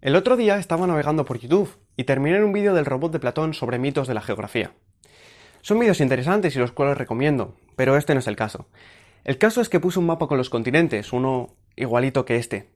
El otro día estaba navegando por YouTube y terminé en un vídeo del robot de Platón sobre mitos de la geografía. Son vídeos interesantes y los cuales recomiendo, pero este no es el caso. El caso es que puse un mapa con los continentes, uno igualito que este.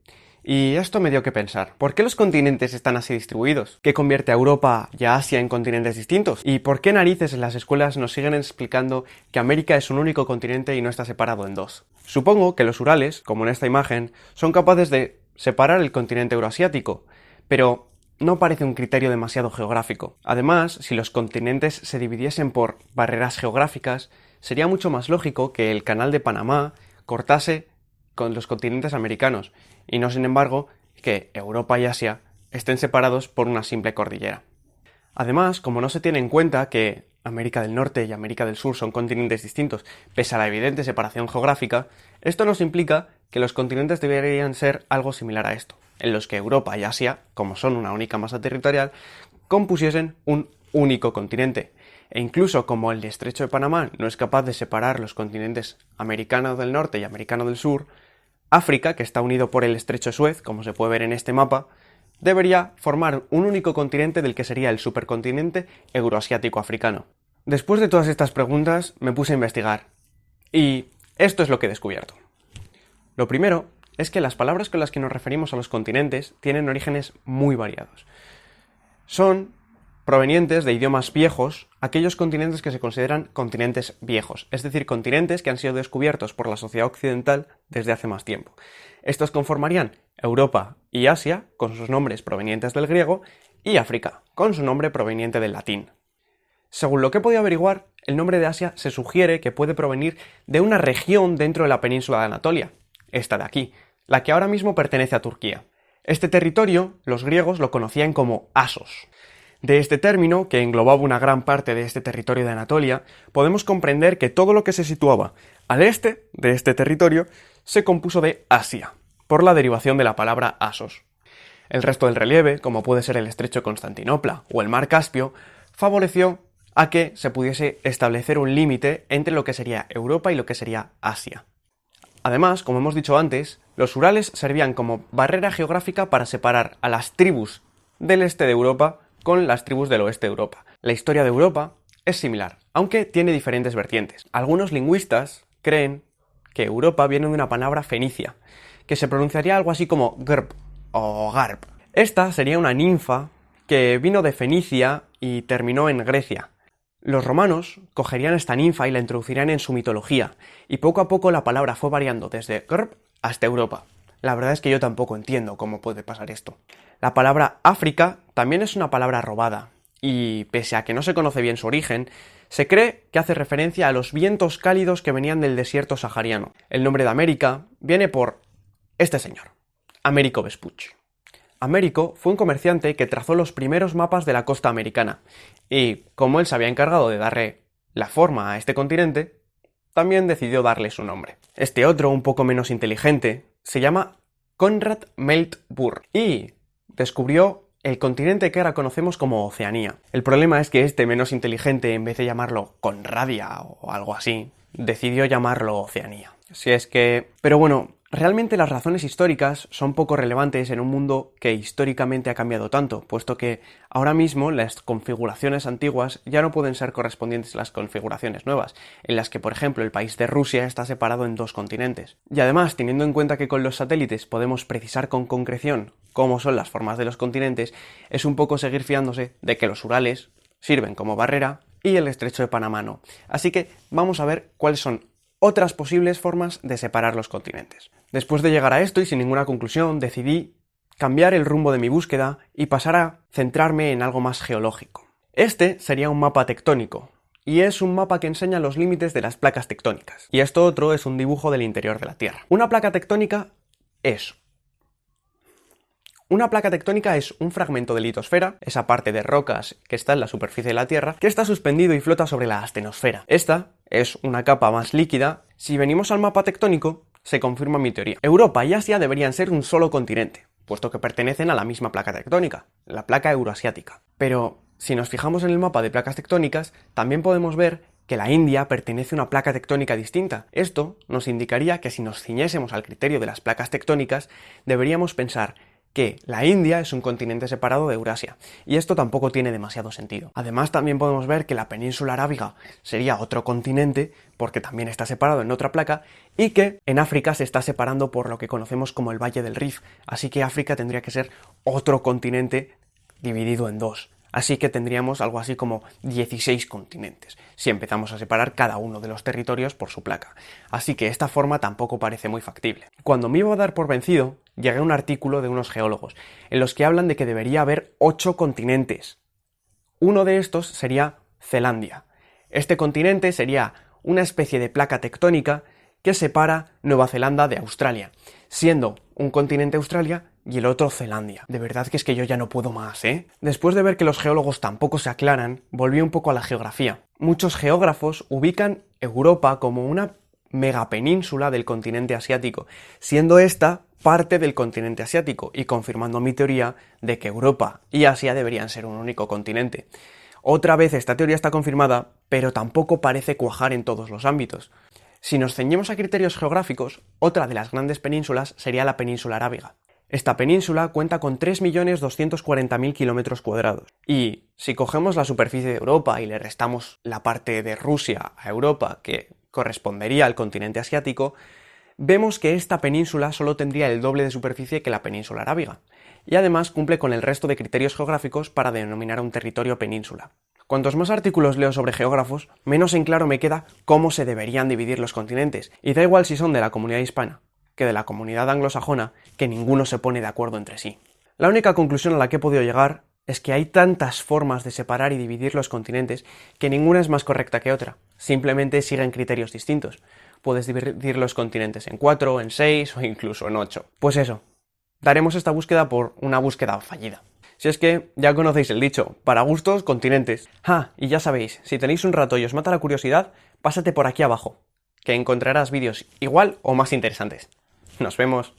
Y esto me dio que pensar. ¿Por qué los continentes están así distribuidos? ¿Qué convierte a Europa y a Asia en continentes distintos? ¿Y por qué narices en las escuelas nos siguen explicando que América es un único continente y no está separado en dos? Supongo que los Urales, como en esta imagen, son capaces de separar el continente euroasiático, pero no parece un criterio demasiado geográfico. Además, si los continentes se dividiesen por barreras geográficas, sería mucho más lógico que el canal de Panamá cortase con los continentes americanos, y no, sin embargo, que Europa y Asia estén separados por una simple cordillera. Además, como no se tiene en cuenta que América del Norte y América del Sur son continentes distintos, pese a la evidente separación geográfica, esto nos implica que los continentes deberían ser algo similar a esto, en los que Europa y Asia, como son una única masa territorial, compusiesen un único continente. E incluso como el estrecho de Panamá no es capaz de separar los continentes americano del norte y americano del sur, África, que está unido por el estrecho de Suez, como se puede ver en este mapa, debería formar un único continente del que sería el supercontinente euroasiático africano. Después de todas estas preguntas me puse a investigar, y esto es lo que he descubierto. Lo primero es que las palabras con las que nos referimos a los continentes tienen orígenes muy variados. Son provenientes de idiomas viejos, aquellos continentes que se consideran continentes viejos, es decir, continentes que han sido descubiertos por la sociedad occidental desde hace más tiempo. Estos conformarían Europa y Asia, con sus nombres provenientes del griego, y África, con su nombre proveniente del latín. Según lo que he podido averiguar, el nombre de Asia se sugiere que puede provenir de una región dentro de la península de Anatolia, esta de aquí, la que ahora mismo pertenece a Turquía. Este territorio, los griegos lo conocían como Asos. De este término, que englobaba una gran parte de este territorio de Anatolia, podemos comprender que todo lo que se situaba al este de este territorio se compuso de Asia, por la derivación de la palabra Asos. El resto del relieve, como puede ser el estrecho de Constantinopla o el mar Caspio, favoreció a que se pudiese establecer un límite entre lo que sería Europa y lo que sería Asia. Además, como hemos dicho antes, los Urales servían como barrera geográfica para separar a las tribus del este de Europa con las tribus del oeste de Europa. La historia de Europa es similar, aunque tiene diferentes vertientes. Algunos lingüistas creen que Europa viene de una palabra fenicia, que se pronunciaría algo así como grb o garb. Esta sería una ninfa que vino de Fenicia y terminó en Grecia. Los romanos cogerían esta ninfa y la introducirían en su mitología, y poco a poco la palabra fue variando desde grb hasta Europa. La verdad es que yo tampoco entiendo cómo puede pasar esto. La palabra África también es una palabra robada, y pese a que no se conoce bien su origen, se cree que hace referencia a los vientos cálidos que venían del desierto sahariano. El nombre de América viene por este señor, Américo Vespucci. Américo fue un comerciante que trazó los primeros mapas de la costa americana, y como él se había encargado de darle la forma a este continente, también decidió darle su nombre. Este otro, un poco menos inteligente, se llama Konrad Meltburg y descubrió el continente que ahora conocemos como Oceanía. El problema es que este menos inteligente, en vez de llamarlo Conradia o algo así, decidió llamarlo Oceanía. Pero bueno, realmente las razones históricas son poco relevantes en un mundo que históricamente ha cambiado tanto, puesto que ahora mismo las configuraciones antiguas ya no pueden ser correspondientes a las configuraciones nuevas, en las que, por ejemplo, el país de Rusia está separado en dos continentes. Y además, teniendo en cuenta que con los satélites podemos precisar con concreción cómo son las formas de los continentes, es un poco seguir fiándose de que los Urales sirven como barrera y el estrecho de Panamá no. Así que vamos a ver cuáles son otras posibles formas de separar los continentes. Después de llegar a esto y sin ninguna conclusión, decidí cambiar el rumbo de mi búsqueda y pasar a centrarme en algo más geológico. Este sería un mapa tectónico, y es un mapa que enseña los límites de las placas tectónicas. Y esto otro es un dibujo del interior de la Tierra. Una placa tectónica es un fragmento de litosfera, esa parte de rocas que está en la superficie de la Tierra, que está suspendido y flota sobre la astenosfera. Esta es una capa más líquida. Si venimos al mapa tectónico, se confirma mi teoría. Europa y Asia deberían ser un solo continente, puesto que pertenecen a la misma placa tectónica, la placa euroasiática. Pero si nos fijamos en el mapa de placas tectónicas, también podemos ver que la India pertenece a una placa tectónica distinta. Esto nos indicaría que si nos ciñésemos al criterio de las placas tectónicas, deberíamos pensar que la India es un continente separado de Eurasia, y esto tampoco tiene demasiado sentido. Además, también podemos ver que la península arábiga sería otro continente, porque también está separado en otra placa, y que en África se está separando por lo que conocemos como el Valle del Rif, así que África tendría que ser otro continente dividido en dos. Así que tendríamos algo así como 16 continentes, si empezamos a separar cada uno de los territorios por su placa. Así que esta forma tampoco parece muy factible. Cuando me iba a dar por vencido, llegué a un artículo de unos geólogos, en los que hablan de que debería haber 8 continentes. Uno de estos sería Zelandia. Este continente sería una especie de placa tectónica que separa Nueva Zelanda de Australia, siendo un continente Australia y el otro Zelandia. De verdad que es que yo ya no puedo más, ¿eh? Después de ver que los geólogos tampoco se aclaran, volví un poco a la geografía. Muchos geógrafos ubican Europa como una megapenínsula del continente asiático, siendo esta parte del continente asiático y confirmando mi teoría de que Europa y Asia deberían ser un único continente. Otra vez esta teoría está confirmada, pero tampoco parece cuajar en todos los ámbitos. Si nos ceñimos a criterios geográficos, otra de las grandes penínsulas sería la península arábiga. Esta península cuenta con 3.240.000 kilómetros cuadrados. Y si cogemos la superficie de Europa y le restamos la parte de Rusia a Europa, que correspondería al continente asiático, vemos que esta península solo tendría el doble de superficie que la península arábiga. Y además cumple con el resto de criterios geográficos para denominar a un territorio península. Cuantos más artículos leo sobre geógrafos, menos en claro me queda cómo se deberían dividir los continentes. Y da igual si son de la comunidad hispana que de la comunidad anglosajona, que ninguno se pone de acuerdo entre sí. La única conclusión a la que he podido llegar es que hay tantas formas de separar y dividir los continentes que ninguna es más correcta que otra. Simplemente siguen criterios distintos. Puedes dividir los continentes en 4, en 6 o incluso en 8. Pues eso, daremos esta búsqueda por una búsqueda fallida. Si es que ya conocéis el dicho, para gustos, continentes. Y ya sabéis, si tenéis un rato y os mata la curiosidad, pásate por aquí abajo, que encontrarás vídeos igual o más interesantes. Nos vemos.